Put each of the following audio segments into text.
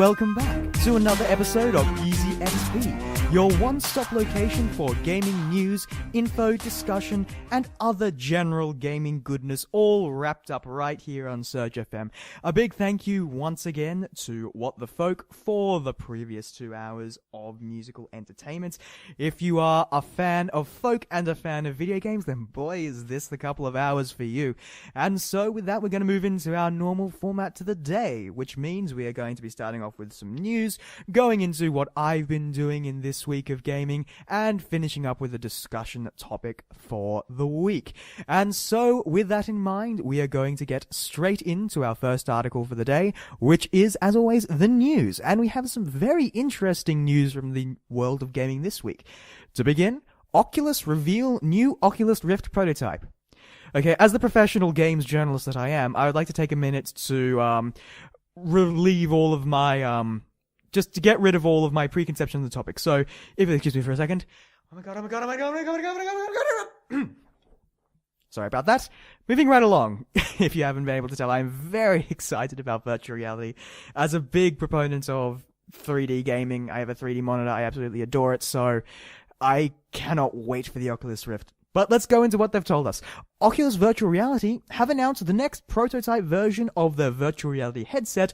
welcome back to another episode of Easy XP, your one-stop location for gaming news, info, discussion, and other general gaming goodness, all wrapped up right here on SURG FM. A big thank you once again to What the Folk for the previous 2 hours of musical entertainment. If you are a fan of folk and a fan of video games, then boy is this the couple of hours for you. And so with that, we're going to move into our normal format to the day, which means we are going to be starting off with some news, going into what I've been doing in this week of gaming, and finishing up with a discussion topic for the week. And so with that in mind, we are going to get straight into our first article for the day, which is, as always, the news. And we have some very interesting news from the world of gaming this week. To begin, Oculus reveal new Oculus Rift prototype. Okay, as the professional games journalist that I am, I would like to take a minute to relieve all of my just to get rid of all of my preconceptions of the topic. So, if you'll excuse me for a second. Oh my god. Sorry about that. Moving right along. If you haven't been able to tell, I'm very excited about virtual reality. As a big proponent of 3D gaming, I have a 3D monitor. I absolutely adore it. So, I cannot wait for the Oculus Rift. But let's go into what they've told us. Oculus Virtual Reality have announced the next prototype version of their virtual reality headset.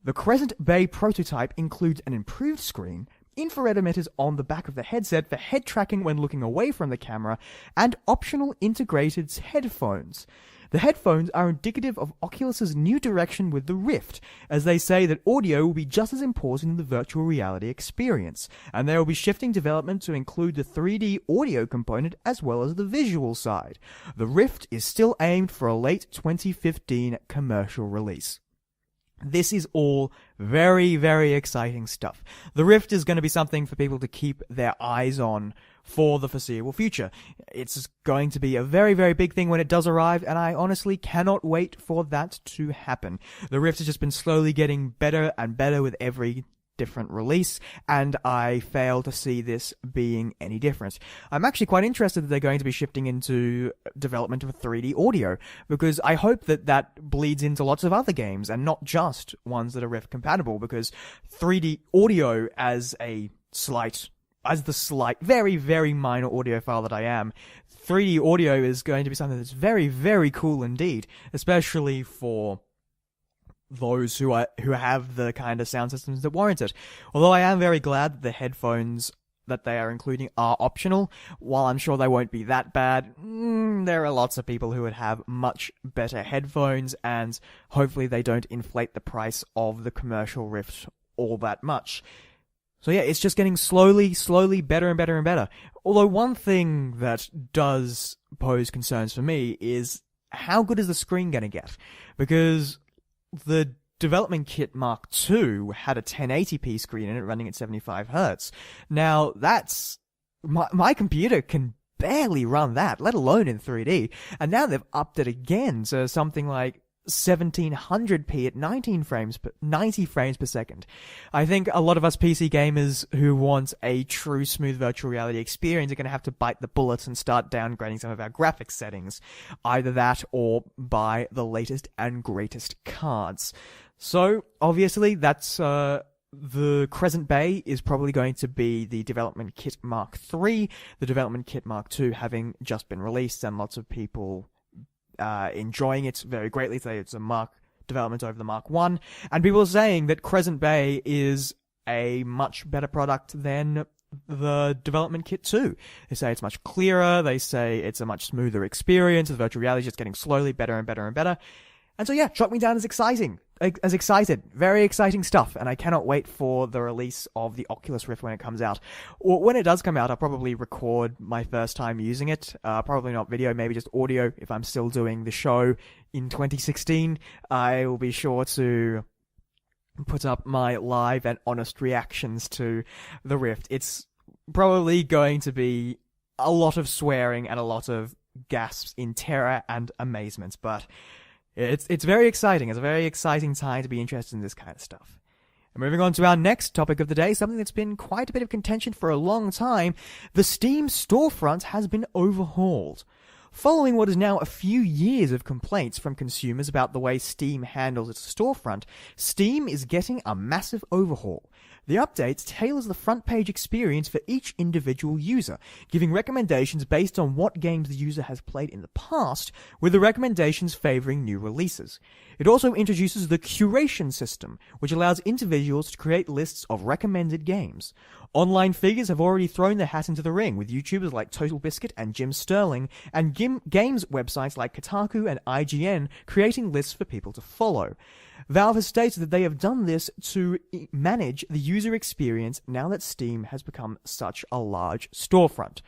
The Crescent Bay prototype includes an improved screen, infrared emitters on the back of the headset for head tracking when looking away from the camera, and optional integrated headphones. The headphones are indicative of Oculus's new direction with the Rift, as they say that audio will be just as important in the virtual reality experience, and they will be shifting development to include the 3D audio component as well as the visual side. The Rift is still aimed for a late 2015 commercial release. This is all very, very exciting stuff. The Rift is going to be something for people to keep their eyes on for the foreseeable future. It's going to be a very, very big thing when it does arrive, and I honestly cannot wait for that to happen. The Rift has just been slowly getting better and better with every different release, and I fail to see this being any different. I'm actually quite interested that they're going to be shifting into development of 3D audio, because I hope that that bleeds into lots of other games, and not just ones that are Rift compatible, because 3D audio as the slight, very, very minor audiophile that I am, 3D audio is going to be something that's very, very cool indeed, especially for those who have the kind of sound systems that warrant it. Although I am very glad that the headphones that they are including are optional. While I'm sure they won't be that bad, there are lots of people who would have much better headphones, and hopefully they don't inflate the price of the commercial Rift all that much. So yeah, it's just getting slowly better and better and better. Although one thing that does pose concerns for me is how good is the screen going to get? Because the development kit Mark II had a 1080p screen in it running at 75 Hz. Now, that's... My computer can barely run that, let alone in 3D. And now they've upped it again to something like 1700p at 90 frames per second. I think a lot of us PC gamers who want a true smooth virtual reality experience are going to have to bite the bullet and start downgrading some of our graphics settings. Either that or buy the latest and greatest cards. So, obviously, that's the Crescent Bay is probably going to be the development kit Mark III, the development kit Mark II having just been released, and lots of people enjoying it very greatly. Say it's a Mark development over the Mark I, and people are saying that Crescent Bay is a much better product than the development kit 2. They say it's much clearer, they say it's a much smoother experience, the virtual reality is just getting slowly better and better and better. And so yeah, Shock Me Down is excited. Very exciting stuff, and I cannot wait for the release of the Oculus Rift when it comes out. When it does come out, I'll probably record my first time using it. Probably not video, maybe just audio. If I'm still doing the show in 2016, I will be sure to put up my live and honest reactions to the Rift. It's probably going to be a lot of swearing and a lot of gasps in terror and amazement, but it's very exciting. It's a very exciting time to be interested in this kind of stuff. And moving on to our next topic of the day, something that's been quite a bit of contention for a long time, the Steam storefront has been overhauled. Following what is now a few years of complaints from consumers about the way Steam handles its storefront, Steam is getting a massive overhaul. The update tailors the front page experience for each individual user, giving recommendations based on what games the user has played in the past, with the recommendations favoring new releases. It also introduces the curation system, which allows individuals to create lists of recommended games. Online figures have already thrown their hat into the ring, with YouTubers like Total Biscuit and Jim Sterling, and games websites like Kotaku and IGN creating lists for people to follow. Valve has stated that they have done this to manage the user experience now that Steam has become such a large storefront.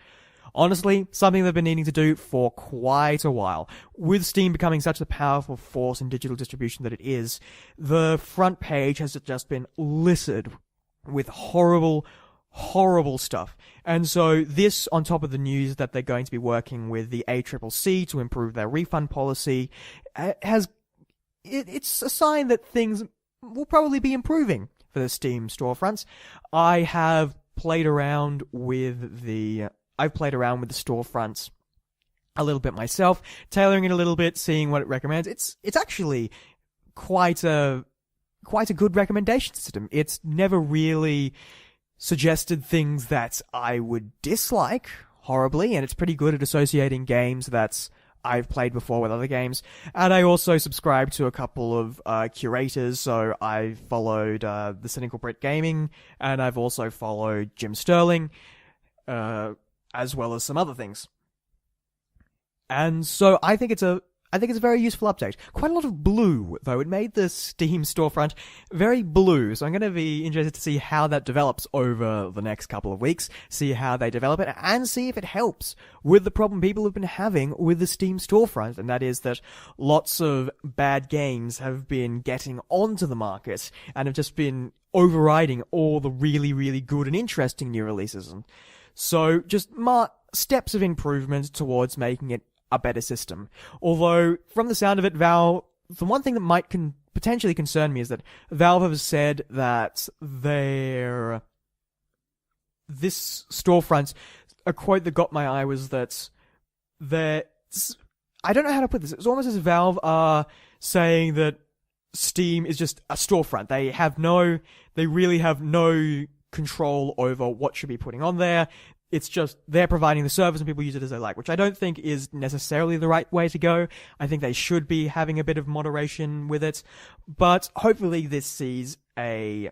Honestly, something they've been needing to do for quite a while. With Steam becoming such a powerful force in digital distribution that it is, the front page has just been littered with horrible stuff. And so this, on top of the news that they're going to be working with the ACCC to improve their refund policy, it's a sign that things will probably be improving for the Steam storefronts. I've played around with the storefronts a little bit myself, tailoring it a little bit, seeing what it recommends. It's actually quite a good recommendation system. It's never really suggested things that I would dislike horribly, and it's pretty good at associating games that I've played before with other games. And I also subscribe to a couple of curators, so I followed The Cynical Brit Gaming, and I've also followed Jim Sterling, as well as some other things. And so I think it's a very useful update. Quite a lot of blue, though. It made the Steam storefront very blue, so I'm going to be interested to see how that develops over the next couple of weeks, see how they develop it, and see if it helps with the problem people have been having with the Steam storefront, and that is that lots of bad games have been getting onto the market and have just been overriding all the really, really good and interesting new releases. And so just steps of improvement towards making it a better system. Although, from the sound of it, Valve, the one thing that might potentially concern me is that Valve has said that this storefront, a quote that got my eye was that I don't know how to put this, it's almost as if Valve are saying that Steam is just a storefront. They really have no control over what should be putting on there. It's just they're providing the service and people use it as they like, which I don't think is necessarily the right way to go. I think they should be having a bit of moderation with it. But hopefully this sees a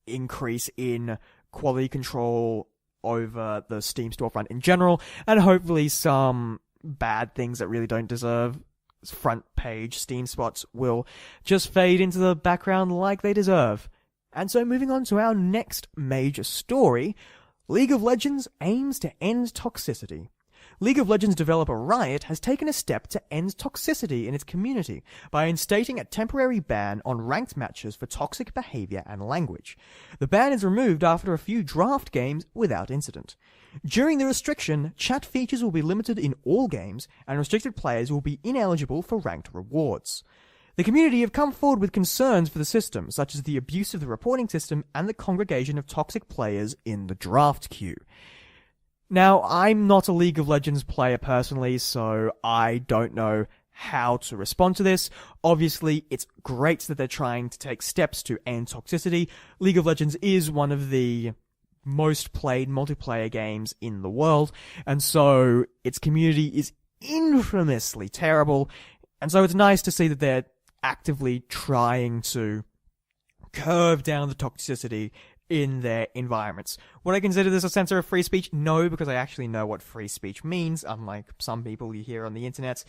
increase in quality control over the Steam storefront in general, and hopefully some bad things that really don't deserve front page Steam spots will just fade into the background like they deserve. And so moving on to our next major story, League of Legends aims to end toxicity. League of Legends developer Riot has taken a step to end toxicity in its community by instating a temporary ban on ranked matches for toxic behavior and language. The ban is removed after a few draft games without incident. During the restriction, chat features will be limited in all games, and restricted players will be ineligible for ranked rewards. The community have come forward with concerns for the system, such as the abuse of the reporting system and the congregation of toxic players in the draft queue. Now, I'm not a League of Legends player personally, so I don't know how to respond to this. Obviously, it's great that they're trying to take steps to end toxicity. League of Legends is one of the most played multiplayer games in the world, and so its community is infamously terrible, and so it's nice to see that they're actively trying to curve down the toxicity in their environments. Would I consider this a censor of free speech? No, because I actually know what free speech means, unlike some people you hear on the internet.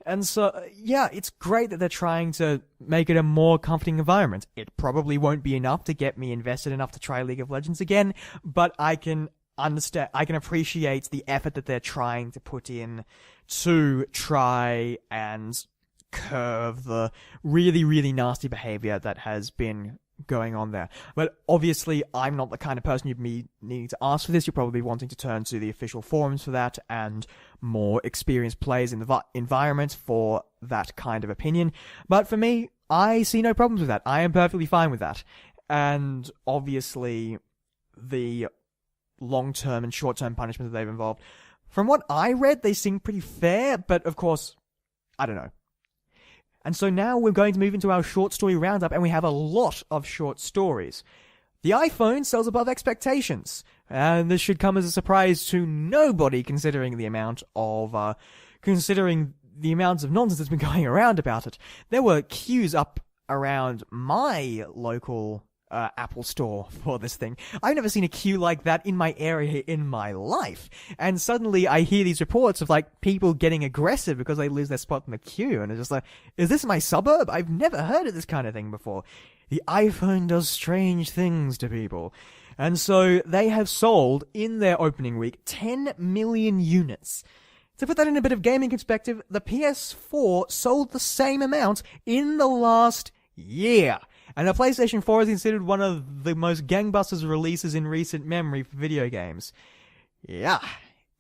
And so, yeah, it's great that they're trying to make it a more comforting environment. It probably won't be enough to get me invested enough to try League of Legends again, but I can appreciate the effort that they're trying to put in to try and curve the really, really nasty behavior that has been going on there. But obviously, I'm not the kind of person you'd be needing to ask for this. You're probably wanting to turn to the official forums for that and more experienced players in the environment for that kind of opinion. But for me, I see no problems with that. I am perfectly fine with that. And obviously, the long-term and short-term punishment that they've involved From what I read, they seem pretty fair, but of course, I don't know. And so now we're going to move into our short story roundup, and we have a lot of short stories. The iPhone sells above expectations, and this should come as a surprise to nobody considering the amount of nonsense that's been going around about it. There were queues up around my local Apple store for this thing. I've never seen a queue like that in my area in my life. And suddenly I hear these reports of like people getting aggressive because they lose their spot in the queue. And it's just like, is this my suburb? I've never heard of this kind of thing before. The iPhone does strange things to people. And so they have sold in their opening week 10 million units. To put that in a bit of gaming perspective, the PS4 sold the same amount in the last year. And the PlayStation 4 is considered one of the most gangbusters releases in recent memory for video games. Yeah,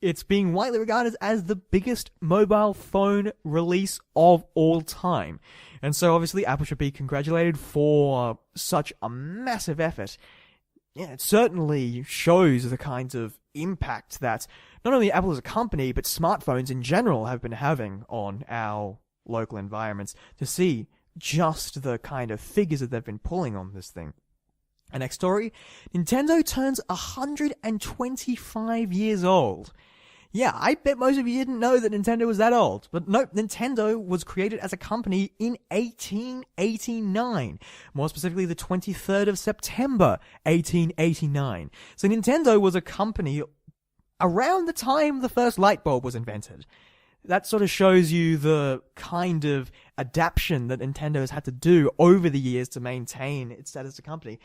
it's being widely regarded as the biggest mobile phone release of all time. And so obviously Apple should be congratulated for such a massive effort. Yeah, it certainly shows the kinds of impact that not only Apple as a company, but smartphones in general have been having on our local environments, to see just the kind of figures that they've been pulling on this thing. Our next story, Nintendo turns 125 years old. Yeah, I bet most of you didn't know that Nintendo was that old. But nope, Nintendo was created as a company in 1889. More specifically, the 23rd of September, 1889. So Nintendo was a company around the time the first light bulb was invented. That sort of shows you the kind of adaptation that Nintendo has had to do over the years to maintain its status as a company.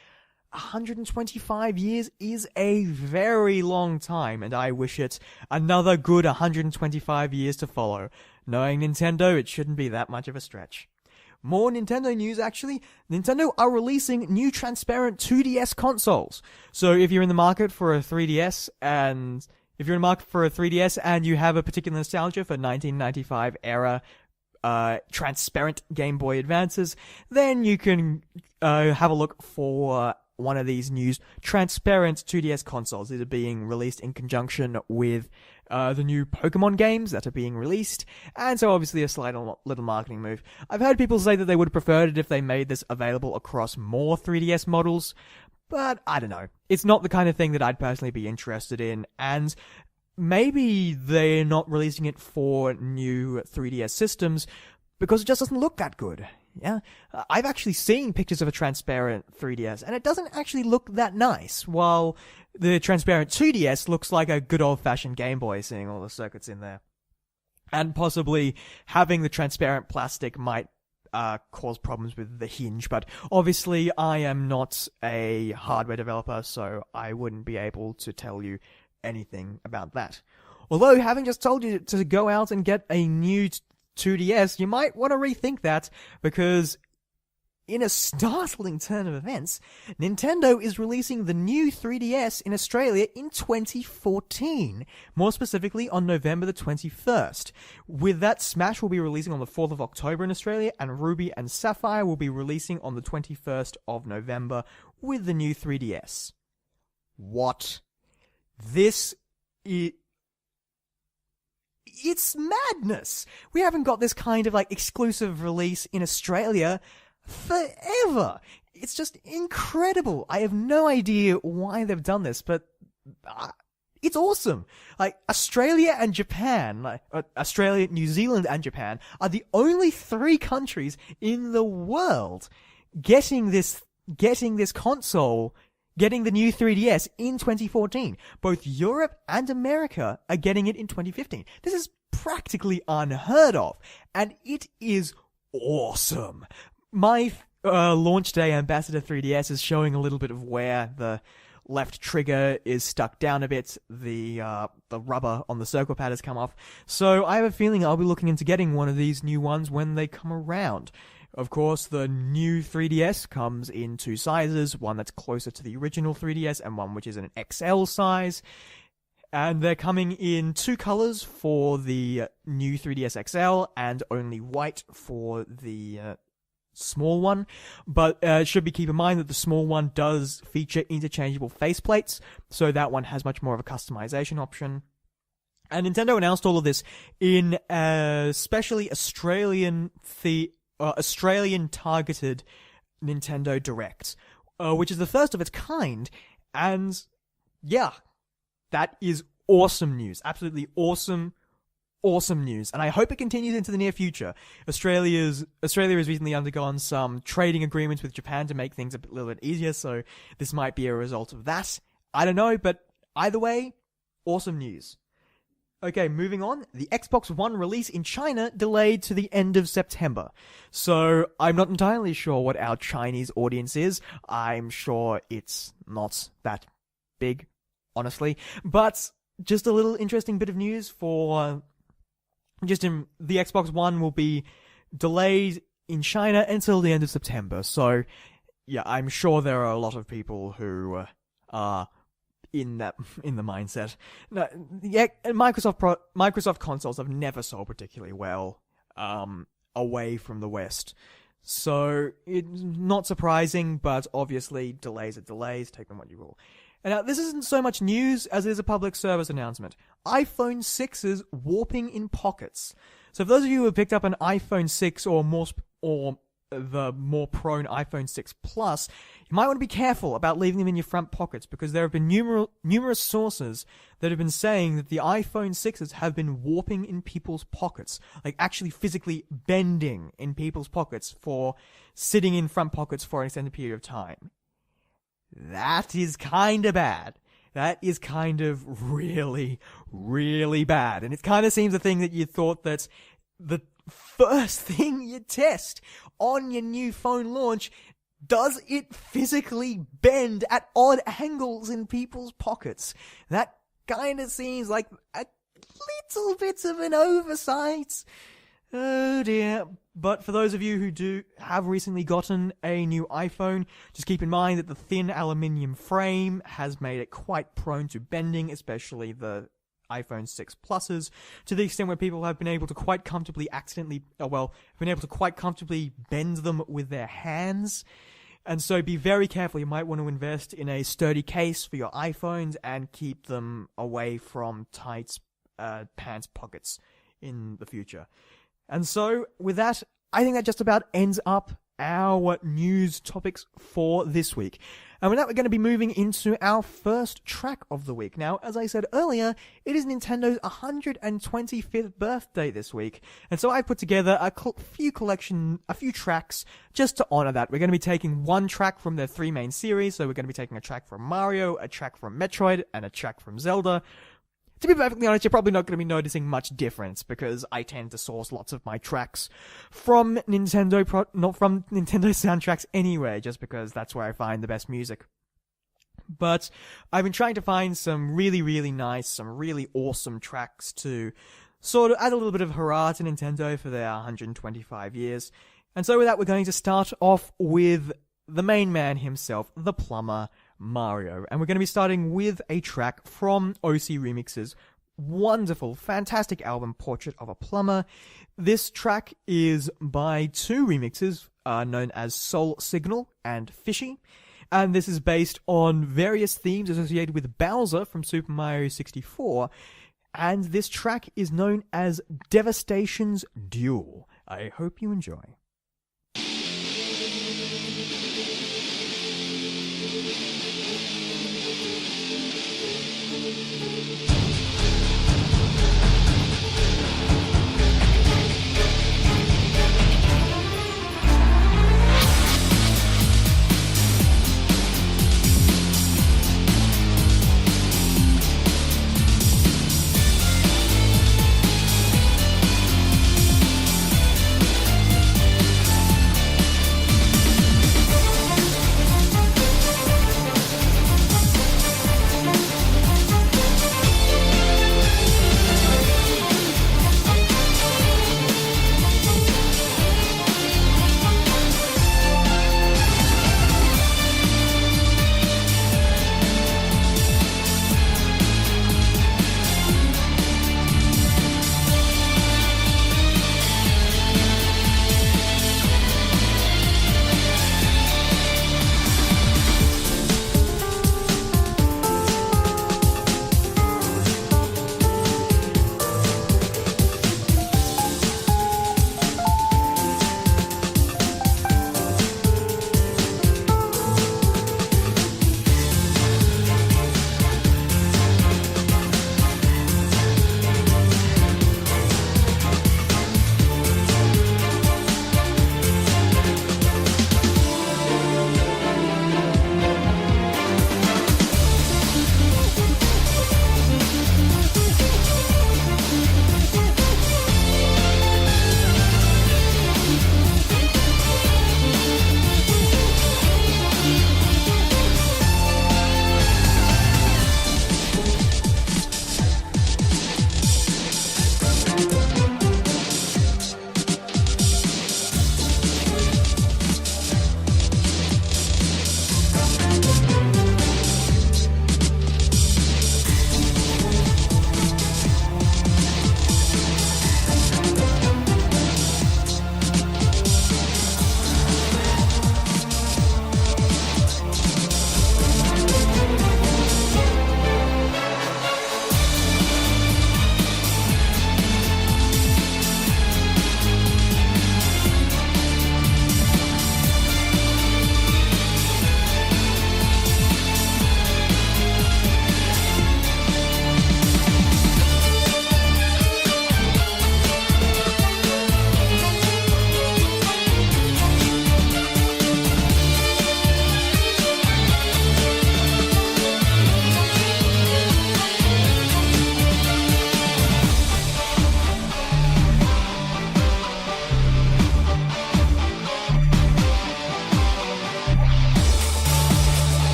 125 years is a very long time, and I wish it another good 125 years to follow. Knowing Nintendo, it shouldn't be that much of a stretch. More Nintendo news, actually. Nintendo are releasing new transparent 2DS consoles. So if you're in the market for a 3DS and you have a particular nostalgia for 1995 era transparent Game Boy Advances, then you can have a look for one of these new transparent 2DS consoles. These are being released in conjunction with the new Pokemon games that are being released, and so obviously a slight little marketing move. I've heard people say that they would have preferred it if they made this available across more 3DS models, but I don't know. It's not the kind of thing that I'd personally be interested in, and maybe they're not releasing it for new 3DS systems because it just doesn't look that good. Yeah, I've actually seen pictures of a transparent 3DS, and it doesn't actually look that nice, while the transparent 2DS looks like a good old-fashioned Game Boy, seeing all the circuits in there. And possibly having the transparent plastic might cause problems with the hinge, but obviously I am not a hardware developer, so I wouldn't be able to tell you anything about that. Although, having just told you to go out and get a new 2DS, you might want to rethink that, because in a startling turn of events, Nintendo is releasing the new 3DS in Australia in 2014, more specifically on November the 21st. With that, Smash will be releasing on the 4th of October in Australia, and Ruby and Sapphire will be releasing on the 21st of November with the new 3DS. What? This is... It's madness! We haven't got this kind of, exclusive release in Australia forever! It's just incredible! I have no idea why they've done this, but it's awesome! Australia and Japan, Australia, New Zealand and Japan are the only 3 countries in the world getting this console, getting the new 3DS in 2014. Both Europe and America are getting it in 2015. This is practically unheard of, and it is awesome. My launch day Ambassador 3DS is showing a little bit of wear. The left trigger is stuck down a bit. The rubber on the circle pad has come off. So I have a feeling I'll be looking into getting one of these new ones when they come around. Of course, the new 3DS comes in 2 sizes, one that's closer to the original 3DS and one which is an XL size. And they're coming in 2 colors for the new 3DS XL and only white for the small one. But it should be keep in mind that the small one does feature interchangeable faceplates, so that one has much more of a customization option. And Nintendo announced all of this in a specially Australian-targeted Nintendo Direct, which is the first of its kind. And yeah, that is awesome news. Absolutely awesome news. And I hope it continues into the near future. Australia has recently undergone some trading agreements with Japan to make things a little bit easier, so this might be a result of that. I don't know, but either way, awesome news. Okay, moving on. The Xbox One release in China delayed to the end of September. So, I'm not entirely sure what our Chinese audience is. I'm sure it's not that big, honestly. But, just a little interesting bit of news for... the Xbox One will be delayed in China until the end of September. So, yeah, I'm sure there are a lot of people who are in the mindset. No, yeah, Microsoft consoles have never sold particularly well away from the West. So, it's not surprising, but obviously delays are delays. Take them what you will. And now, this isn't so much news as it is a public service announcement. iPhone 6s warping in pockets. So for those of you who have picked up an iPhone 6 or the more prone iPhone 6 Plus, you might want to be careful about leaving them in your front pockets, because there have been numerous sources that have been saying that the iPhone 6s have been warping in people's pockets, like actually physically bending in people's pockets for sitting in front pockets for an extended period of time. That is kind of bad. That is kind of really, really bad. And it kind of seems a thing that you thought that the first thing you test on your new phone launch, does it physically bend at odd angles in people's pockets? That kind of seems like a little bit of an oversight. Oh dear. But for those of you who have recently gotten a new iPhone, just keep in mind that the thin aluminium frame has made it quite prone to bending, especially the iPhone 6 Pluses, to the extent where people have been able to quite comfortably bend them with their hands. And so be very careful. You might want to invest in a sturdy case for your iPhones and keep them away from tight pants pockets in the future. And so, with that, I think that just about ends up our news topics for this week. And with that, we're going to be moving into our first track of the week. Now, as I said earlier, it is Nintendo's 125th birthday this week. And so I put together a few tracks just to honor that. We're going to be taking one track from their three main series. So we're going to be taking a track from Mario, a track from Metroid, and a track from Zelda. To be perfectly honest, you're probably not going to be noticing much difference, because I tend to source lots of my tracks from not from Nintendo soundtracks anyway, just because that's where I find the best music. But I've been trying to find some really, really nice, some really awesome tracks to sort of add a little bit of hurrah to Nintendo for their 125 years. And so with that, we're going to start off with the main man himself, the plumber, Mario. And we're going to be starting with a track from OC Remixes' wonderful, fantastic album, Portrait of a Plumber. This track is by two remixes known as Soul Signal and Fishy. And this is based on various themes associated with Bowser from Super Mario 64. And this track is known as Devastation's Duel. I hope you enjoy.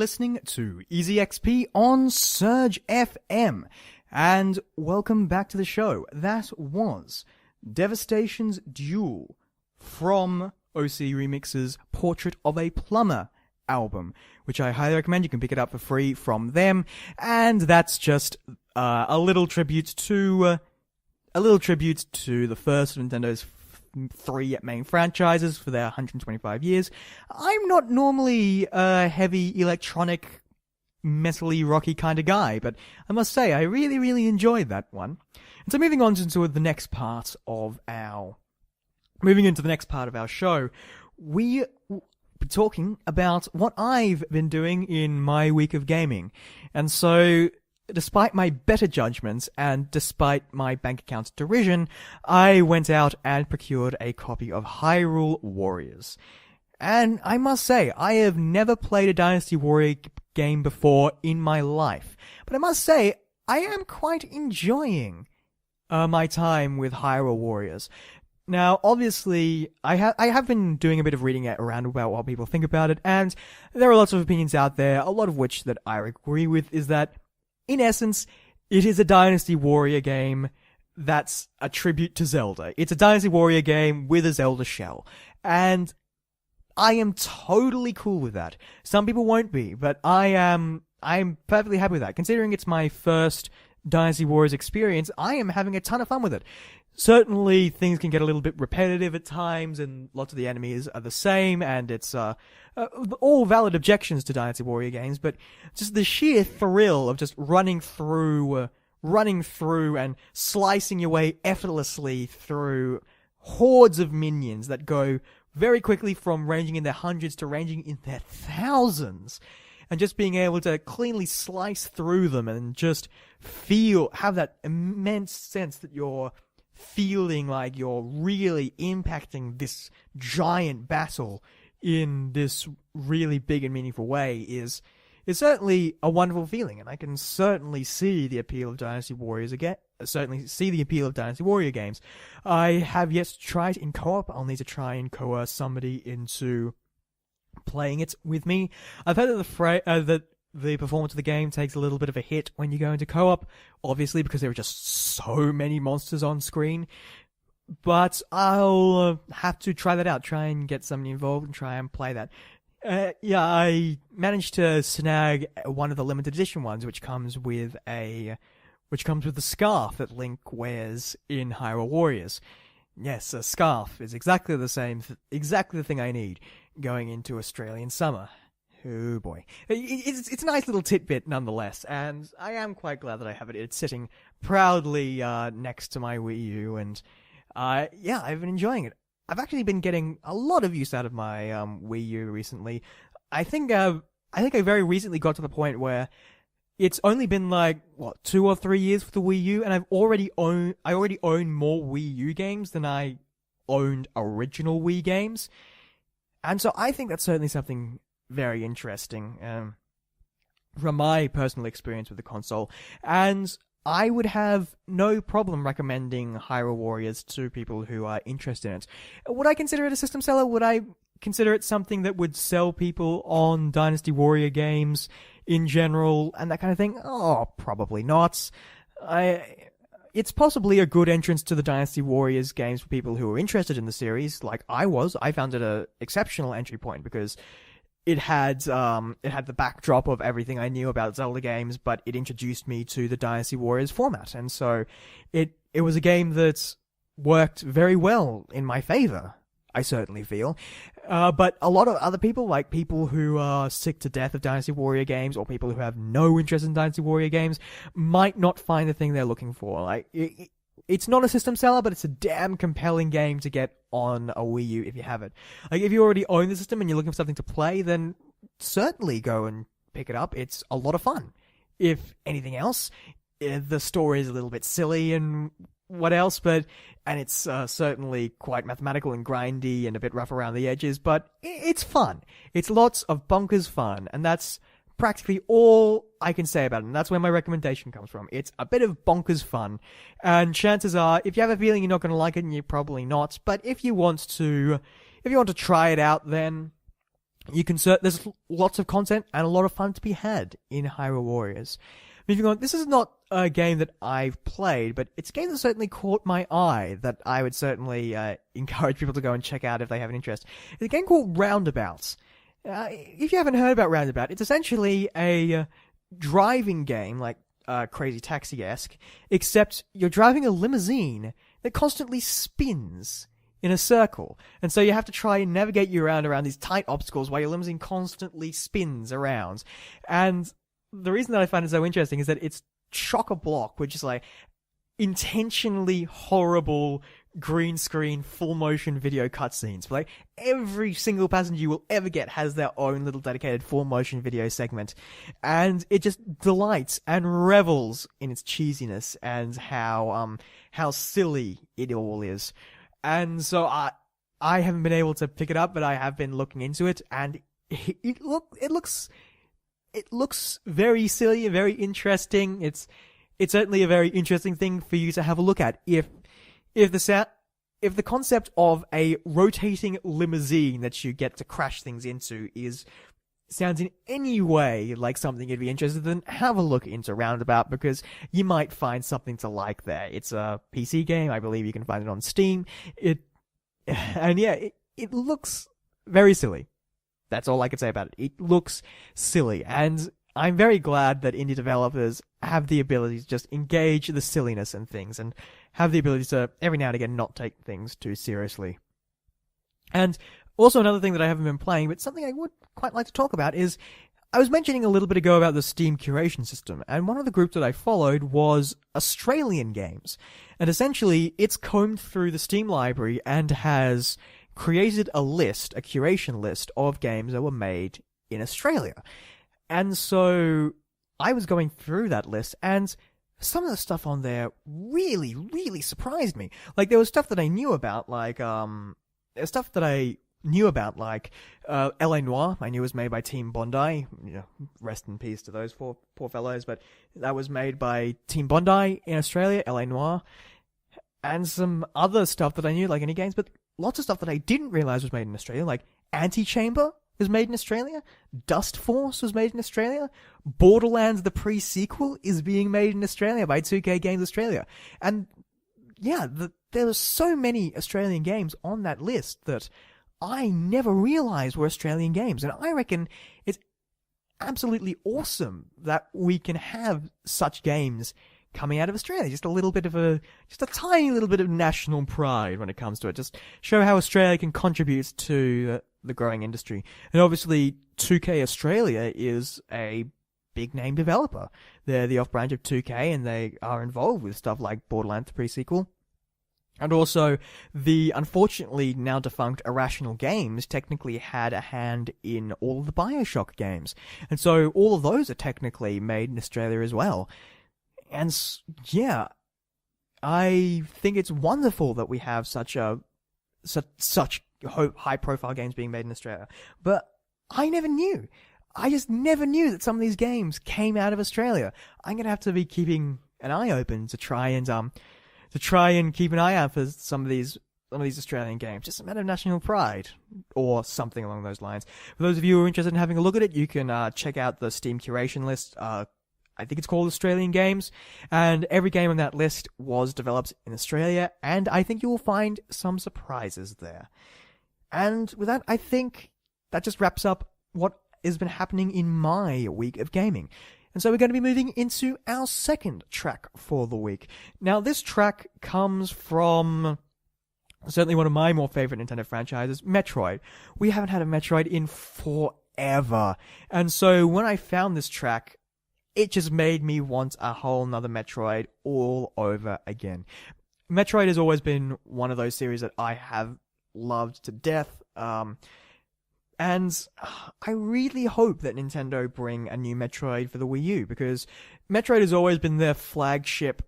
listening to Easy XP on SURG FM, and welcome back to the show. That was Devastation's Duel from OC Remixes' Portrait of a Plumber album, which I highly recommend. You can pick it up for free from them, and that's just a little tribute to the first of Nintendo's three main franchises for their 125 years. I'm not normally a heavy electronic, metally rocky kind of guy, but I must say I really, really enjoyed that one. And so moving into the next part of our show, we be talking about what I've been doing in my week of gaming. And so, despite my better judgments and despite my bank account's derision, I went out and procured a copy of Hyrule Warriors. And I must say, I have never played a Dynasty Warrior game before in my life. But I must say, I am quite enjoying my time with Hyrule Warriors. Now, obviously, I have been doing a bit of reading around about what people think about it, and there are lots of opinions out there, a lot of which that I agree with, is that in essence, it is a Dynasty Warrior game that's a tribute to Zelda. It's a Dynasty Warrior game with a Zelda shell. And I am totally cool with that. Some people won't be, but I'm perfectly happy with that. Considering it's my first Dynasty Warriors experience, I am having a ton of fun with it. Certainly, things can get a little bit repetitive at times, and lots of the enemies are the same, and it's all valid objections to Dynasty Warrior games, but just the sheer thrill of just running through and slicing your way effortlessly through hordes of minions that go very quickly from ranging in their hundreds to ranging in their thousands, and just being able to cleanly slice through them and just have that immense sense that you're feeling like you're really impacting this giant battle in this really big and meaningful way is certainly a wonderful feeling, and I can certainly see the appeal of Dynasty Warriors again. Certainly see the appeal of Dynasty Warrior games. I have yet to try it in co-op. I'll need to try and coerce somebody into playing it with me. I've heard that the performance of the game takes a little bit of a hit when you go into co-op, obviously because there are just so many monsters on screen. But I'll have to try that out, try and get somebody involved and try and play that. I managed to snag one of the limited edition ones, which comes with the scarf that Link wears in Hyrule Warriors. Yes, a scarf is exactly the thing I need going into Australian summer. Oh boy. It's a nice little tidbit nonetheless, and I am quite glad that I have it. It's sitting proudly next to my Wii U, and I've been enjoying it. I've actually been getting a lot of use out of my Wii U recently. I think I very recently got to the point where it's only been 2 or 3 years for the Wii U, and I already own more Wii U games than I owned original Wii games. And so I think that's certainly something very interesting from my personal experience with the console, and I would have no problem recommending Hyrule Warriors to people who are interested in it. Would I consider it a system seller? Would I consider it something that would sell people on Dynasty Warrior games in general and that kind of thing? Oh, probably not. It's possibly a good entrance to the Dynasty Warriors games for people who are interested in the series, like I was. I found it an exceptional entry point because it had the backdrop of everything I knew about Zelda games, but it introduced me to the Dynasty Warriors format, and so it was a game that worked very well in my favor, I certainly feel. But a lot of other people, like people who are sick to death of Dynasty Warrior games, or people who have no interest in Dynasty Warrior games, might not find the thing they're looking for. It's not a system seller, but it's a damn compelling game to get on a Wii U if you have it. If you already own the system and you're looking for something to play, then certainly go and pick it up. It's a lot of fun. If anything else, the story is a little bit silly and what else, and it's certainly quite mathematical and grindy and a bit rough around the edges, but it's fun. It's lots of bonkers fun, and that's practically all I can say about it, and that's where my recommendation comes from. It's a bit of bonkers fun, and chances are, if you have a feeling you're not going to like it, and you're probably not, but if you want to try it out, then there's lots of content and a lot of fun to be had in Hyrule Warriors. Moving on, this is not a game that I've played, but it's a game that certainly caught my eye that I would certainly encourage people to go and check out if they have an interest. It's a game called Roundabouts. If you haven't heard about Roundabout, it's essentially a driving game, like Crazy Taxi-esque, except you're driving a limousine that constantly spins in a circle. And so you have to try and navigate you around these tight obstacles while your limousine constantly spins around. And the reason that I find it so interesting is that it's chock-a-block, which is like intentionally horrible green screen full motion video cutscenes. Like every single passenger you will ever get has their own little dedicated full motion video segment, and it just delights and revels in its cheesiness and how silly it all is. And so I haven't been able to pick it up, but I have been looking into it, and it looks very silly and very interesting. It's certainly a very interesting thing for you to have a look at. If the concept of a rotating limousine that you get to crash things into sounds in any way like something you'd be interested in, have a look into Roundabout, because you might find something to like there. It's a PC game. I believe you can find it on Steam. It looks very silly. That's all I can say about it. It looks silly, and I'm very glad that indie developers have the ability to just engage the silliness in things and have the ability to, every now and again, not take things too seriously. And also another thing that I haven't been playing, but something I would quite like to talk about, is I was mentioning a little bit ago about the Steam curation system, and one of the groups that I followed was Australian games. And essentially, it's combed through the Steam library and has created a curation list of games that were made in Australia. And so I was going through that list, and some of the stuff on there really, really surprised me. Like, there was stuff that I knew about, like, LA Noire, I knew was made by Team Bondi. You know, rest in peace to those poor fellows, but that was made by Team Bondi in Australia, LA Noire. And some other stuff that I knew, like indie games, but lots of stuff that I didn't realize was made in Australia, like Antichamber was made in Australia, Dust Force was made in Australia, Borderlands the pre-sequel is being made in Australia by 2K Games Australia. And yeah, there are so many Australian games on that list that I never realized were Australian games, and I reckon it's absolutely awesome that we can have such games coming out of Australia. Just a tiny little bit of national pride when it comes to it. Just show how Australia can contribute to the growing industry. And obviously, 2K Australia is a big name developer. They're the off-branch of 2K, and they are involved with stuff like Borderlands the pre-sequel. And also, the unfortunately now defunct Irrational Games technically had a hand in all of the BioShock games. And so all of those are technically made in Australia as well. And yeah, I think it's wonderful that we have such high-profile games being made in Australia. But I never knew. I just never knew that some of these games came out of Australia. I'm going to have to be keeping an eye open to try and keep an eye out for some of these Australian games. Just a matter of national pride, or something along those lines. For those of you who are interested in having a look at it, you can check out the Steam curation list. I think it's called Australian Games, and every game on that list was developed in Australia, and I think you will find some surprises there. And with that, I think that just wraps up what has been happening in my week of gaming. And so we're going to be moving into our second track for the week. Now, this track comes from certainly one of my more favorite Nintendo franchises, Metroid. We haven't had a Metroid in forever. And so when I found this track, it just made me want a whole nother Metroid all over again. Metroid has always been one of those series that I have loved to death. And I really hope that Nintendo bring a new Metroid for the Wii U, because Metroid has always been their flagship.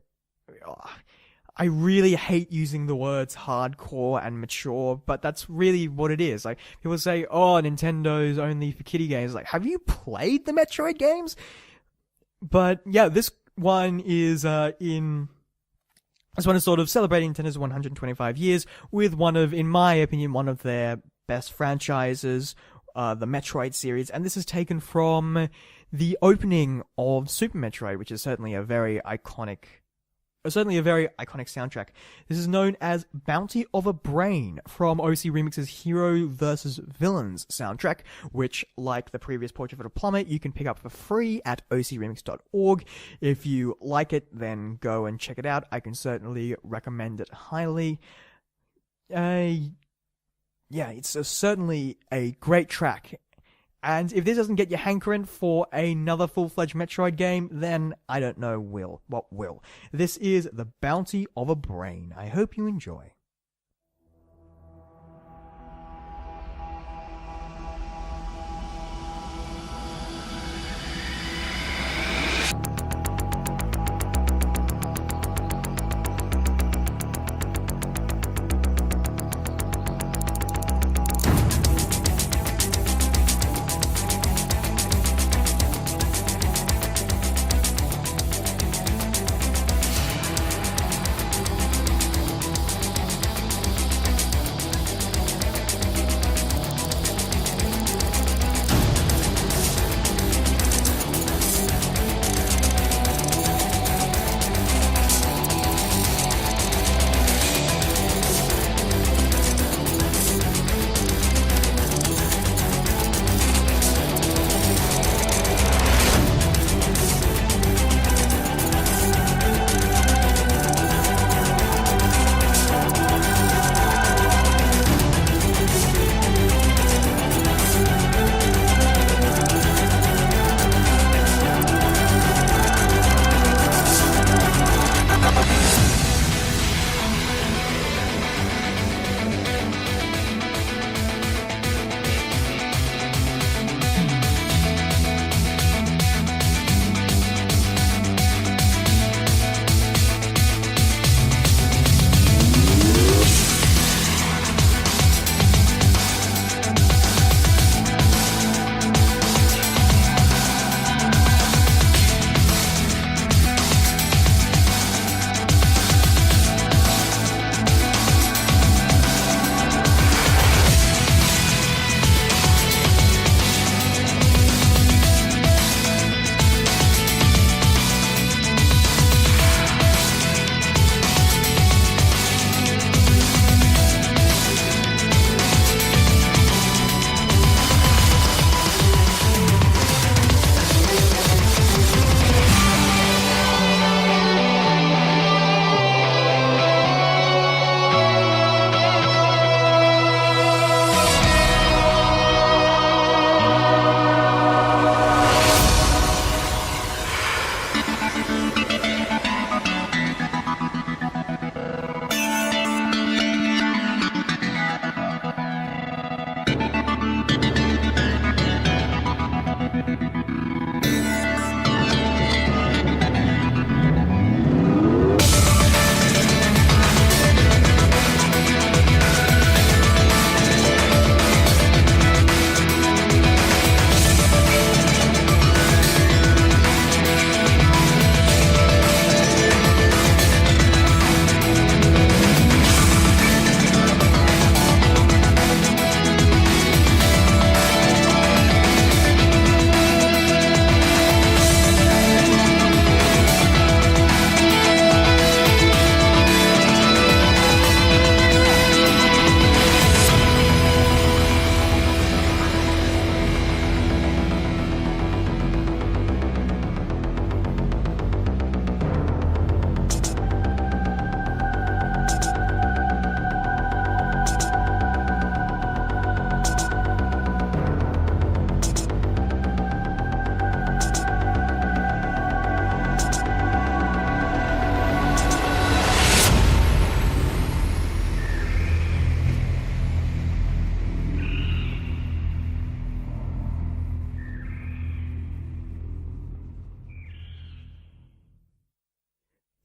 I really hate using the words hardcore and mature, but that's really what it is. Like, people say, oh, Nintendo's only for kiddie games. Like, have you played the Metroid games? But yeah, this one is sort of celebrating Nintendo's 125 years with in my opinion, one of their best franchises, the Metroid series, and this is taken from the opening of Super Metroid, which is certainly a very iconic soundtrack. This is known as Bounty of a Brain from OC Remix's Hero vs. Villains soundtrack, which, like the previous Portrait of a Plumber, you can pick up for free at ocremix.org. If you like it, then go and check it out. I can certainly recommend it highly. It's certainly a great track. And if this doesn't get you hankering for another full-fledged Metroid game, then I don't know what will. This is The Bounty of a Brain. I hope you enjoy.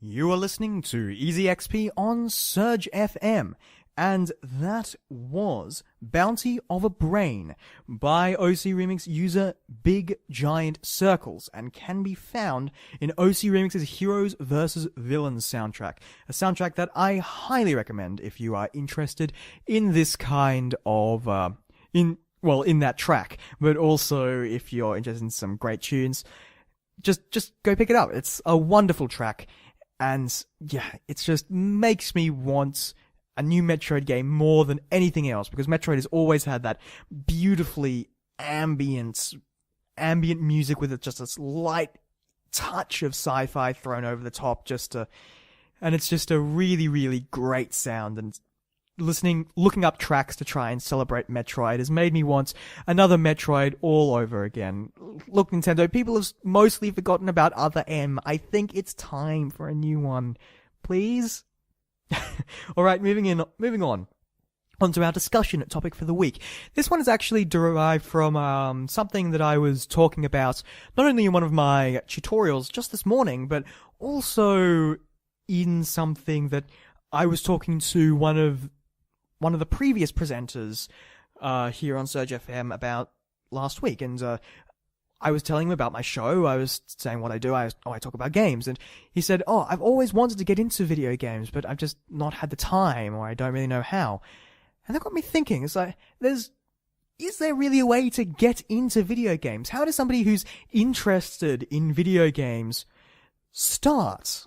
You are listening to Easy XP on SURG FM, and that was Bounty of a Brain by OC Remix user Big Giant Circles, and can be found in OC Remix's Heroes vs. Villains soundtrack, a soundtrack that I highly recommend if you are interested in this kind of well, in that track, but also if you're interested in some great tunes, just go pick it up. It's a wonderful track, and yeah, it just makes me want a new Metroid game more than anything else, because Metroid has always had that beautifully ambient music with just a slight touch of sci-fi thrown over the top, and it's just a really, really great sound. And looking up tracks to try and celebrate Metroid has made me want another Metroid all over again. Look, Nintendo, people have mostly forgotten about Other M. I think it's time for a new one. Please? Alright, moving on. Onto our discussion topic for the week. This one is actually derived from something that I was talking about not only in one of my tutorials just this morning, but also in something that I was talking to one of the previous presenters here on SURG FM about last week, and I was telling him about my show. I was saying what I do. I talk about games, and he said, "Oh, I've always wanted to get into video games, but I've just not had the time, or I don't really know how." And that got me thinking. It's like, is there really a way to get into video games? How does somebody who's interested in video games start?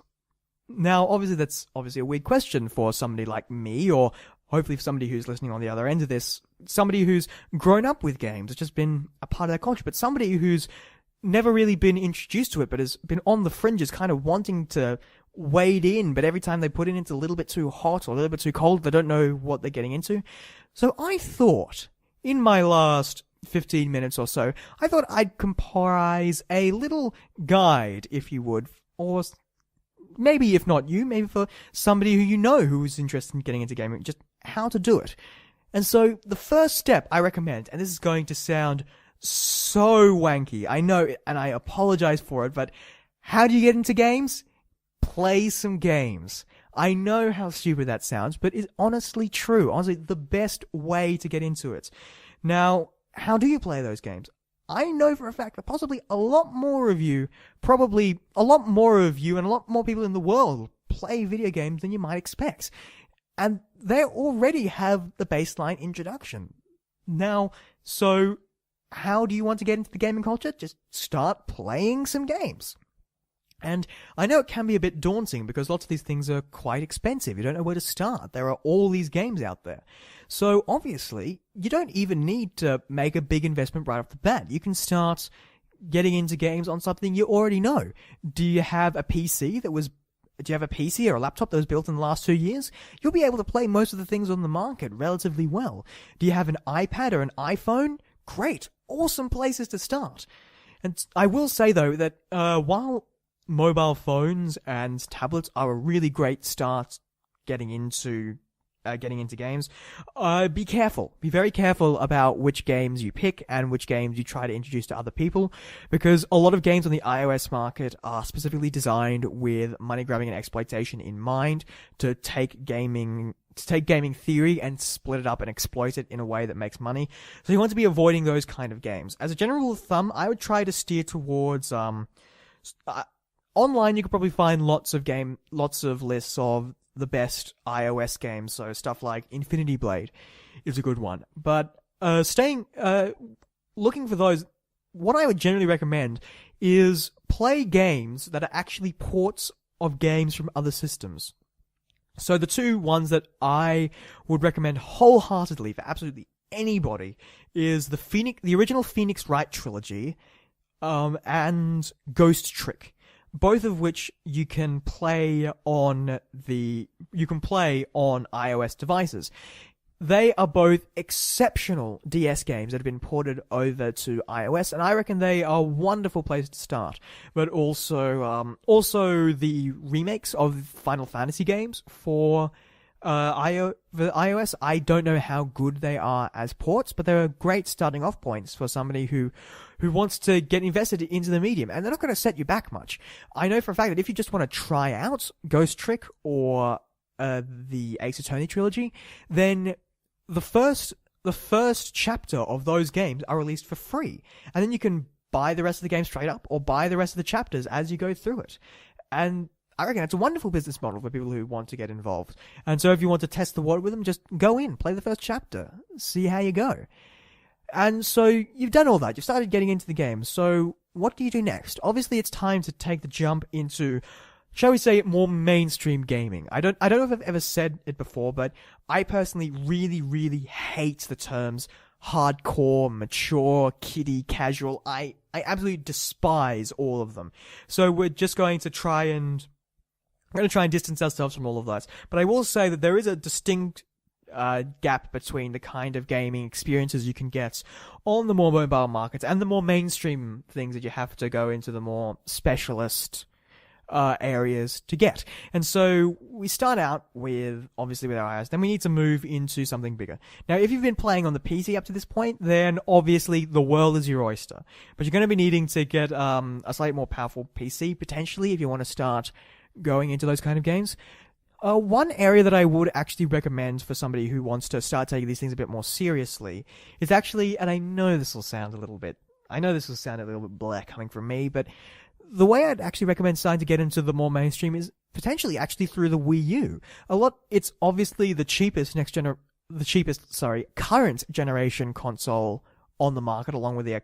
Now, obviously, that's a weird question for somebody like me, or hopefully for somebody who's listening on the other end of this, somebody who's grown up with games, it's just been a part of their culture, but somebody who's never really been introduced to it, but has been on the fringes, kind of wanting to wade in, but every time they put it, it's a little bit too hot or a little bit too cold. They don't know what they're getting into. So I thought, in my last 15 minutes or so, I thought I'd comprise a little guide, if you would, or maybe if not you, maybe for somebody who you know who's interested in getting into gaming, just how to do it. And so the first step I recommend, and this is going to sound so wanky, I know, and I apologize for it, but how do you get into games? Play some games. I know how stupid that sounds, but it's honestly true. Honestly, the best way to get into it. Now, how do you play those games? I know for a fact that possibly a lot more of you and a lot more people in the world play video games than you might expect. And they already have the baseline introduction. Now, so how do you want to get into the gaming culture? Just start playing some games. And I know it can be a bit daunting because lots of these things are quite expensive. You don't know where to start. There are all these games out there. So obviously, you don't even need to make a big investment right off the bat. You can start getting into games on something you already know. Do you have a PC or a laptop that was built in the last 2 years? You'll be able to play most of the things on the market relatively well. Do you have an iPad or an iPhone? Great. Awesome places to start. And I will say though that while mobile phones and tablets are a really great start getting into games, be careful. Be very careful about which games you pick and which games you try to introduce to other people, because a lot of games on the iOS market are specifically designed with money grabbing and exploitation in mind, to take gaming theory and split it up and exploit it in a way that makes money. So you want to be avoiding those kind of games. As a general rule of thumb, I would try to steer towards online. You could probably find lots of lists of the best iOS games, so stuff like Infinity Blade is a good one. But looking for those, what I would generally recommend is play games that are actually ports of games from other systems. So the two ones that I would recommend wholeheartedly for absolutely anybody is the original Phoenix Wright trilogy, and Ghost Trick. Both of which you can play on iOS devices. They are both exceptional DS games that have been ported over to iOS, and I reckon they are a wonderful place to start. But also the remakes of Final Fantasy games for iOS, I don't know how good they are as ports, but they're great starting off points for somebody who wants to get invested into the medium, and they're not going to set you back much. I know for a fact that if you just want to try out Ghost Trick or the Ace Attorney trilogy, then the first chapter of those games are released for free, and then you can buy the rest of the game straight up or buy the rest of the chapters as you go through it. And I reckon it's a wonderful business model for people who want to get involved. And so if you want to test the water with them, just go in, play the first chapter, see how you go. And so you've done all that. You've started getting into the game. So what do you do next? Obviously, it's time to take the jump into, shall we say, more mainstream gaming. I don't know if I've ever said it before, but I personally really, really hate the terms hardcore, mature, kiddie, casual. I absolutely despise all of them. So we're just going to try and distance ourselves from all of that. But I will say that there is a distinct gap between the kind of gaming experiences you can get on the more mobile markets and the more mainstream things that you have to go into the more specialist areas to get. And so we start out with, obviously, with our eyes, then we need to move into something bigger. Now, if you've been playing on the PC up to this point, then obviously the world is your oyster. But you're going to be needing to get a slightly more powerful PC, potentially, if you want to start going into those kind of games. One area that I would actually recommend for somebody who wants to start taking these things a bit more seriously is actually, and I know this will sound a little bit black coming from me, but the way I'd actually recommend starting to get into the more mainstream is potentially actually through the Wii U. It's obviously the current generation console on the market, along with the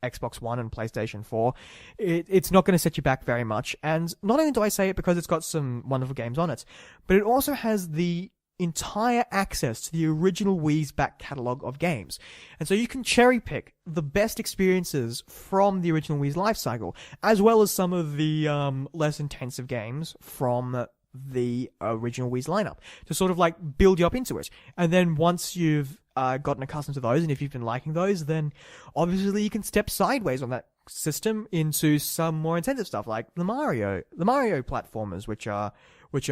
Xbox One and PlayStation 4. It's not going to set you back very much. And not only do I say it because it's got some wonderful games on it, but it also has the entire access to the original Wii's back catalogue of games. And so you can cherry pick the best experiences from the original Wii's life cycle, as well as some of the less intensive games from the original Wii's lineup, to sort of like build you up into it. And then once you've gotten accustomed to those, and if you've been liking those, then obviously you can step sideways on that system into some more intensive stuff like the Mario platformers, which are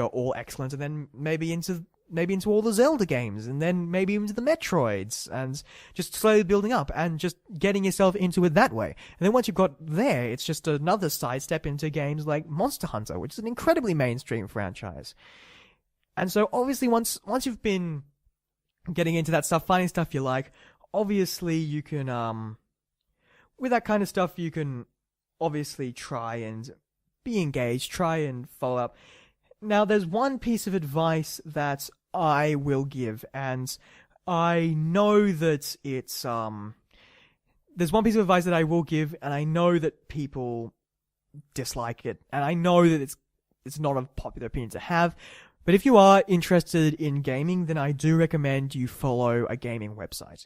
all excellent, and then maybe into all the Zelda games, and then maybe into the Metroids, and just slowly building up and just getting yourself into it that way. And then once you've got there, it's just another sidestep into games like Monster Hunter, which is an incredibly mainstream franchise. And so obviously once you've been getting into that stuff, finding stuff you like, obviously you can, with that kind of stuff, you can obviously try and be engaged, try and follow up. Now, there's one piece of advice that I will give, and I know that it's, there's one piece of advice that I will give, and I know that people dislike it, and I know that it's not a popular opinion to have, but if you are interested in gaming, then I do recommend you follow a gaming website.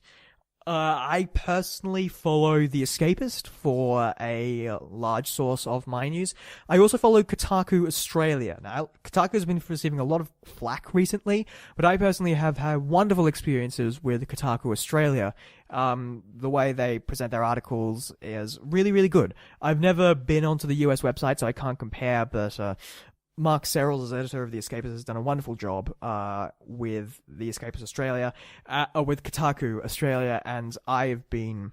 I personally follow The Escapist for a large source of my news. I also follow Kotaku Australia. Now, Kotaku has been receiving a lot of flack recently, but I personally have had wonderful experiences with Kotaku Australia. The way they present their articles is really, really good. I've never been onto the US website, so I can't compare, but Mark Serrell, as editor of The Escapist, has done a wonderful job with The Escapist Australia, with Kotaku Australia, and I've been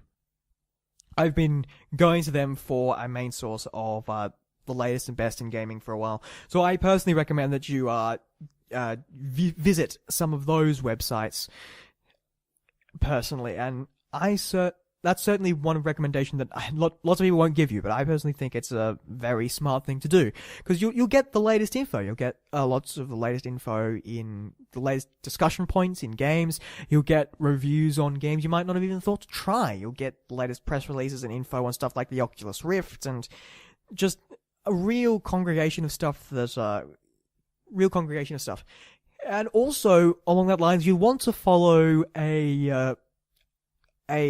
going to them for a main source of the latest and best in gaming for a while. So I personally recommend that you visit some of those websites personally, and that's certainly one recommendation that lots of people won't give you, but I personally think it's a very smart thing to do, because you'll get the latest info. You'll get lots of the latest info in the latest discussion points in games. You'll get reviews on games you might not have even thought to try. You'll get the latest press releases and info on stuff like the Oculus Rift, and just a real congregation of stuff And also, along that lines, you want to follow a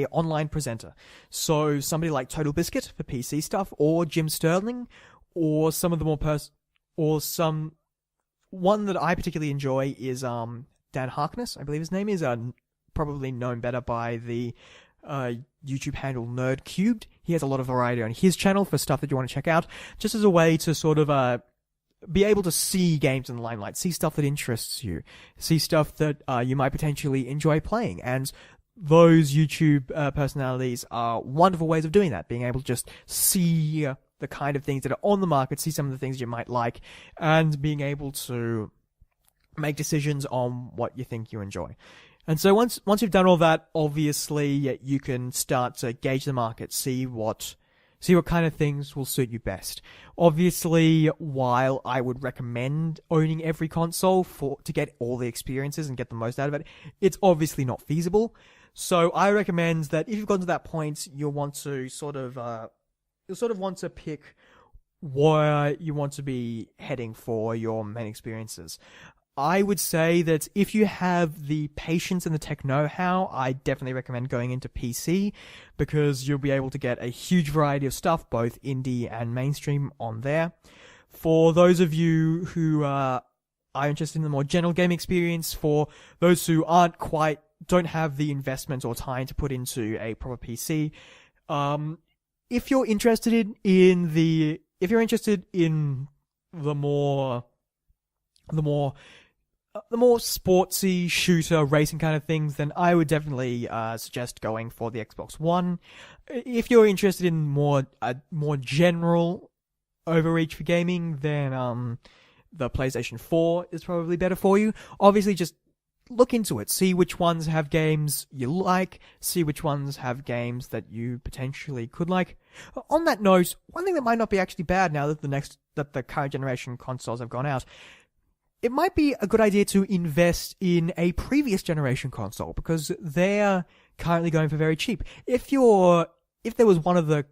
online presenter. So somebody like Total Biscuit for PC stuff, or Jim Sterling, or some of the more one that I particularly enjoy is Dan Harkness, I believe his name is, probably known better by the YouTube handle Nerd Cubed. He has a lot of variety on his channel for stuff that you want to check out, just as a way to sort of be able to see games in the limelight, see stuff that interests you, see stuff that you might potentially enjoy playing. And those YouTube personalities are wonderful ways of doing that, being able to just see the kind of things that are on the market, see some of the things you might like, and being able to make decisions on what you think you enjoy. And so once you've done all that, obviously you can start to gauge the market, see what kind of things will suit you best. Obviously, while I would recommend owning every console to get all the experiences and get the most out of it, it's obviously not feasible. So I recommend that if you've gotten to that point, you'll sort of want to pick where you want to be heading for your main experiences. I would say that if you have the patience and the tech know-how, I definitely recommend going into PC, because you'll be able to get a huge variety of stuff, both indie and mainstream, on there. For those of you who are interested in the more general game experience, for those who don't have the investment or time to put into a proper PC, if you're interested in the more sportsy shooter racing kind of things, then I would definitely suggest going for the Xbox One. If you're interested in more general overreach for gaming, then the PlayStation 4 is probably better for you. Obviously, just look into it. See which ones have games you like. See which ones have games that you potentially could like. On that note, one thing that might not be actually bad now that the current generation consoles have gone out, it might be a good idea to invest in a previous generation console, because they're currently going for very cheap. If there was one of the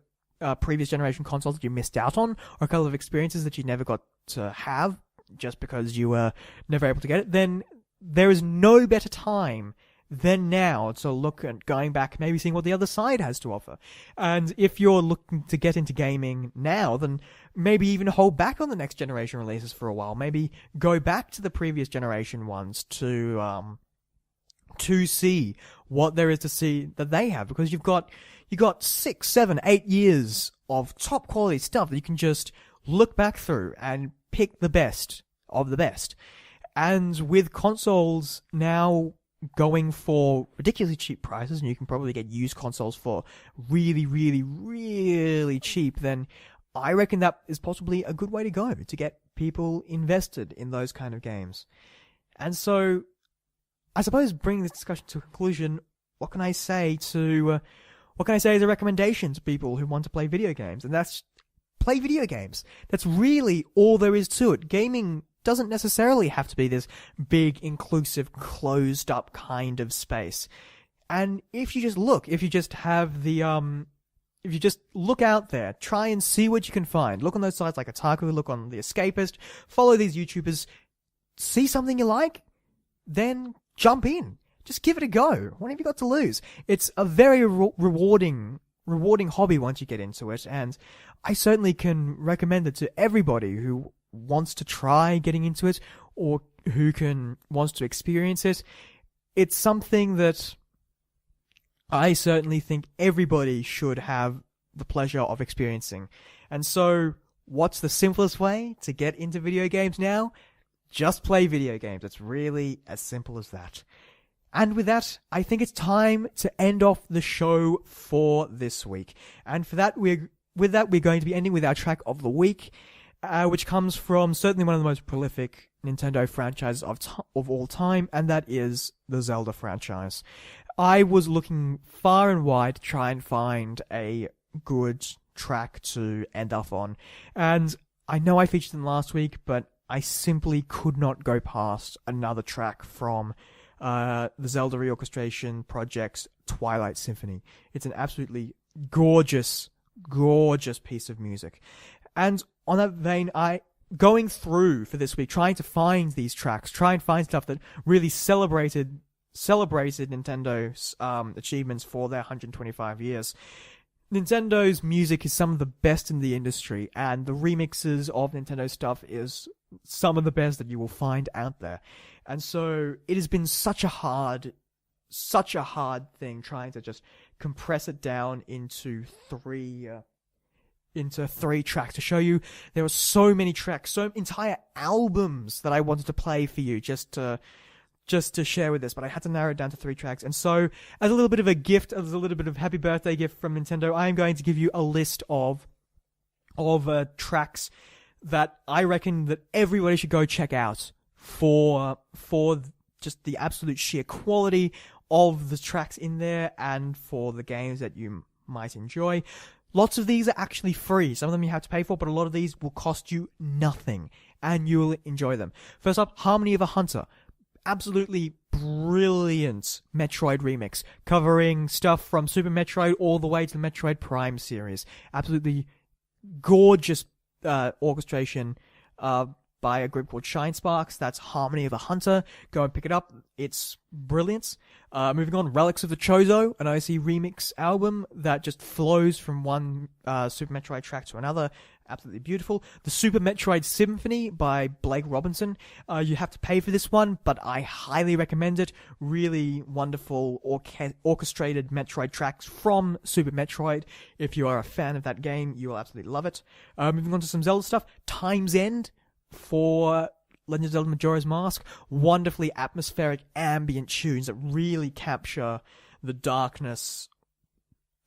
previous generation consoles that you missed out on, or a couple of experiences that you never got to have just because you were never able to get it, then there is no better time than now to look at going back, maybe seeing what the other side has to offer. And if you're looking to get into gaming now, then maybe even hold back on the next generation releases for a while. Maybe go back to the previous generation ones to see what there is to see that they have, because you've got 6, 7, 8 years of top quality stuff that you can just look back through and pick the best of the best. And with consoles now going for ridiculously cheap prices, and you can probably get used consoles for really, really, really cheap, then I reckon that is possibly a good way to go to get people invested in those kind of games. And so, I suppose, bringing this discussion to a conclusion, what can I say as a recommendation to people who want to play video games? And that's play video games. That's really all there is to it. Gaming doesn't necessarily have to be this big, inclusive, closed-up kind of space. And if you just look out there, try and see what you can find. Look on those sites like Otaku, look on The Escapist, follow these YouTubers, see something you like, then jump in. Just give it a go. What have you got to lose? It's a very rewarding hobby once you get into it, and I certainly can recommend it to everybody who wants to try getting into it, or who wants to experience it. It's something that I certainly think everybody should have the pleasure of experiencing. And so, what's the simplest way to get into video games now? Just play video games. It's really as simple as that. And with that, I think it's time to end off the show for this week. And for that, we're going to be ending with our track of the week, which comes from certainly one of the most prolific Nintendo franchises of all time, and that is the Zelda franchise. I was looking far and wide to try and find a good track to end off on, and I know I featured them last week, but I simply could not go past another track from the Zelda Reorchestration Project's Twilight Symphony. It's an absolutely gorgeous, gorgeous piece of music. And on that vein, going through for this week, trying to find these tracks, try and find stuff that really celebrated Nintendo's achievements for their 125 years. Nintendo music is some of the best in the industry, and the remixes of Nintendo stuff is some of the best that you will find out there. And so it has been such a hard thing trying to just compress it down into three tracks to show you. There were so many tracks, so entire albums that I wanted to play for you just to share with this, but I had to narrow it down to 3 tracks. And so, as a little bit of a gift, as a little bit of happy birthday gift from Nintendo, I am going to give you a list of tracks that I reckon that everybody should go check out for just the absolute sheer quality of the tracks in there, and for the games that you might enjoy. Lots of these are actually free. Some of them you have to pay for, but a lot of these will cost you nothing, and you'll enjoy them. First up, Harmony of a Hunter. Absolutely brilliant Metroid remix, covering stuff from Super Metroid all the way to the Metroid Prime series. Absolutely gorgeous orchestration by a group called Shine Sparks. That's Harmony of the Hunter. Go and pick it up. It's brilliant. Moving on, Relics of the Chozo, an OC remix album that just flows from one Super Metroid track to another. Absolutely beautiful. The Super Metroid Symphony by Blake Robinson. You have to pay for this one, but I highly recommend it. Really wonderful orchestrated Metroid tracks from Super Metroid. If you are a fan of that game, you will absolutely love it. Moving on to some Zelda stuff. Time's End for Legend of Zelda Majora's Mask. Wonderfully atmospheric ambient tunes that really capture the darkness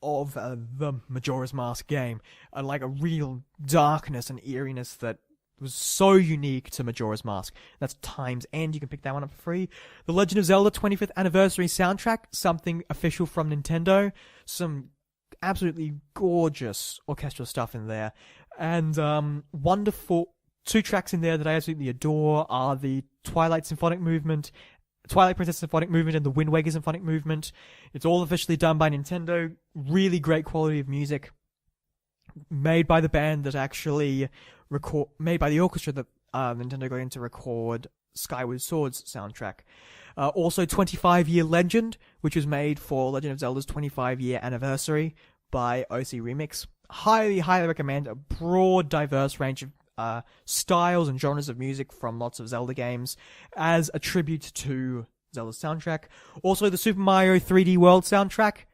of the Majora's Mask game, and like a real darkness and eeriness that was so unique to Majora's Mask. That's Time's End. You can pick that one up for free. The Legend of Zelda 25th Anniversary soundtrack, something official from Nintendo. Some absolutely gorgeous orchestral stuff in there, and wonderful. Two tracks in there that I absolutely adore are the Twilight Princess Symphonic Movement, and the Wind Waker Symphonic Movement. It's all officially done by Nintendo. Really great quality of music. Made by the band that actually made by the orchestra that Nintendo got in to record Skyward Sword's soundtrack. Also 25-Year Legend, which was made for Legend of Zelda's 25-year anniversary by OC Remix. Highly, highly recommend. A broad, diverse range of styles and genres of music from lots of Zelda games as a tribute to Zelda's soundtrack. Also, the Super Mario 3D World soundtrack.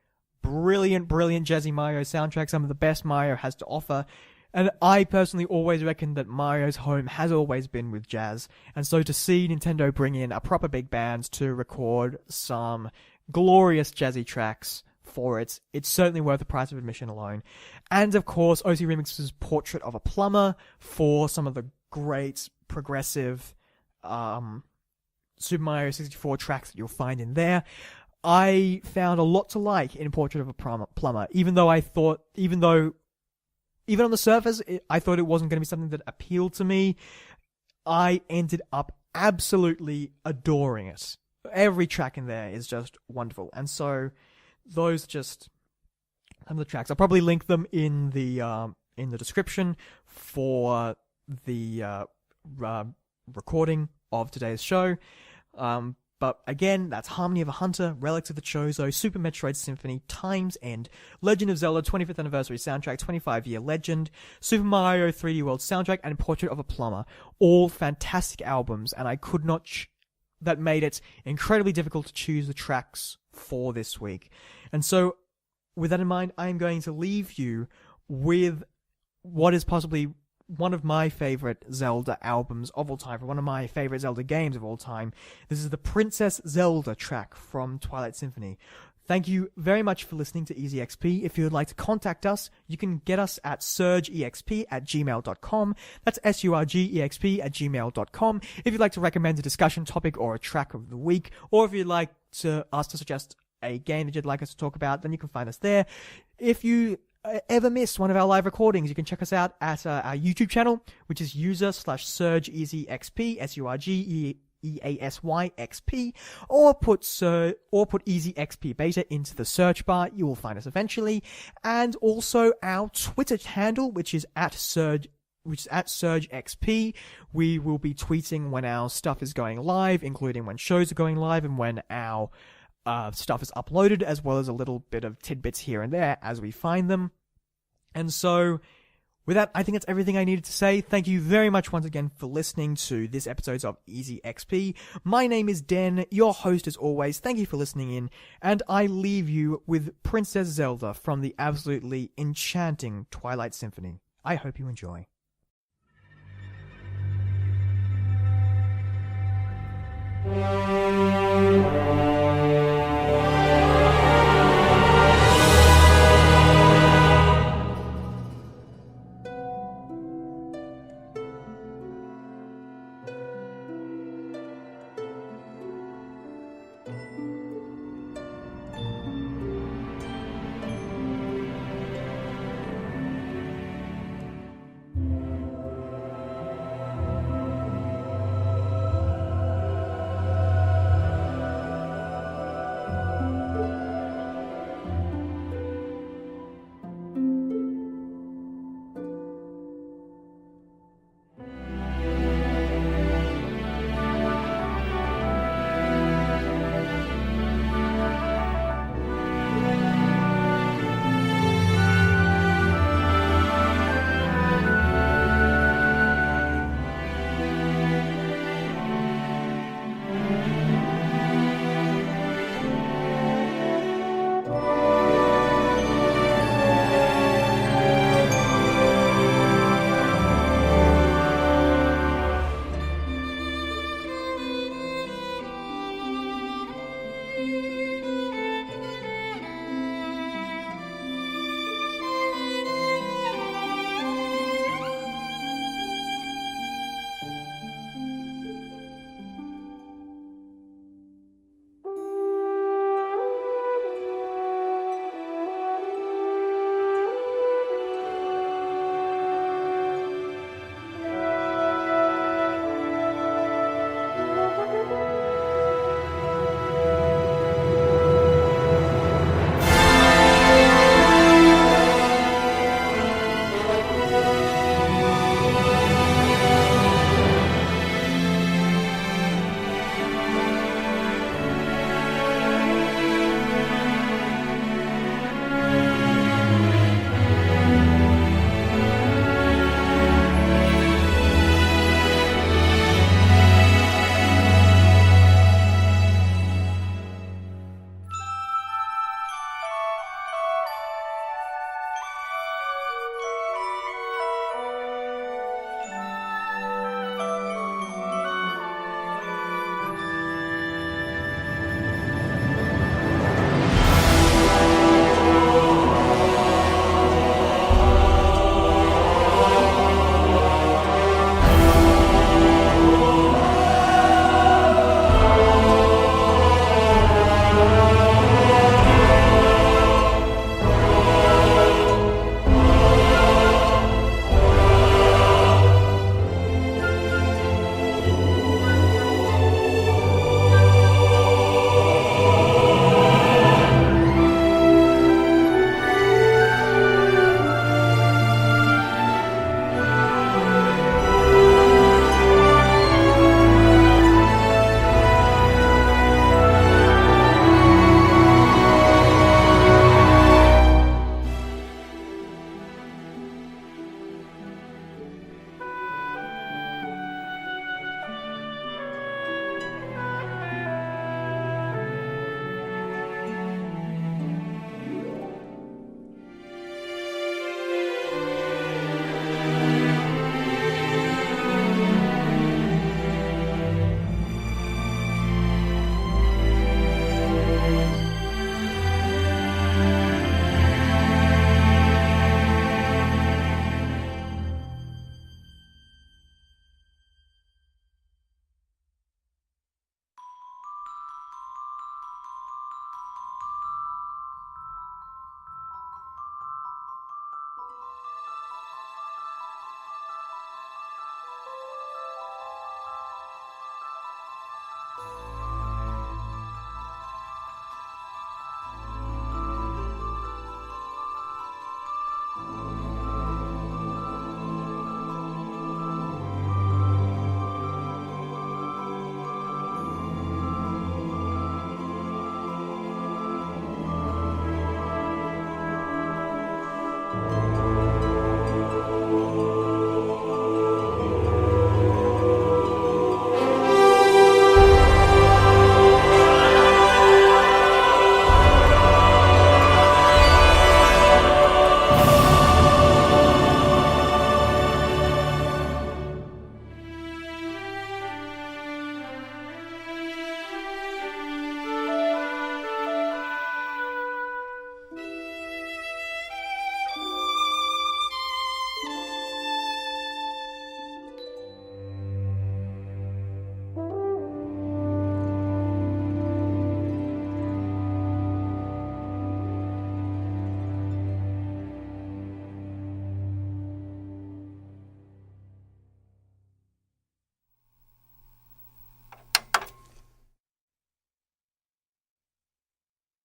Brilliant, brilliant jazzy Mario soundtrack. Some of the best Mario has to offer. And I personally always reckon that Mario's home has always been with jazz. And so to see Nintendo bring in a proper big band to record some glorious jazzy tracks for it, it's certainly worth the price of admission alone. And of course, OC Remix's Portrait of a Plumber for some of the great progressive Super Mario 64 tracks that you'll find in there. I found a lot to like in Portrait of a Plumber, even on the surface, I thought it wasn't going to be something that appealed to me. I ended up absolutely adoring it. Every track in there is just wonderful. And so those just some of the tracks. I'll probably link them in the description for the recording of today's show. But again, that's Harmony of a Hunter, Relics of the Chozo, Super Metroid Symphony, Time's End, Legend of Zelda 25th Anniversary soundtrack, 25-Year Legend, Super Mario 3D World soundtrack, and Portrait of a Plumber. All fantastic albums, and I could not... that made it incredibly difficult to choose the tracks for this week. And so, with that in mind, I am going to leave you with what is possibly one of my favorite Zelda albums of all time, for one of my favorite Zelda games of all time. This is the Princess Zelda track from Twilight Symphony. Thank you very much for listening to EasyXP. If you would like to contact us, you can get us at surgexp@gmail.com. That's surgexp@gmail.com. If you'd like to recommend a discussion topic or a track of the week, or if you'd like to us to suggest a game that you'd like us to talk about, then you can find us there. If you ever miss one of our live recordings, you can check us out at our YouTube channel, which is user/surgeasyxp, SURGEASYXP, or put EasyXP Beta into the search bar. You will find us eventually. And also our Twitter handle, which is at SurgeXP. We will be tweeting when our stuff is going live, including when shows are going live and when our stuff is uploaded, as well as a little bit of tidbits here and there as we find them. And so, with that, I think that's everything I needed to say. Thank you very much once again for listening to this episode of Easy XP. My name is Den, your host as always. Thank you for listening in, and I leave you with Princess Zelda from the absolutely enchanting Twilight Symphony. I hope you enjoy.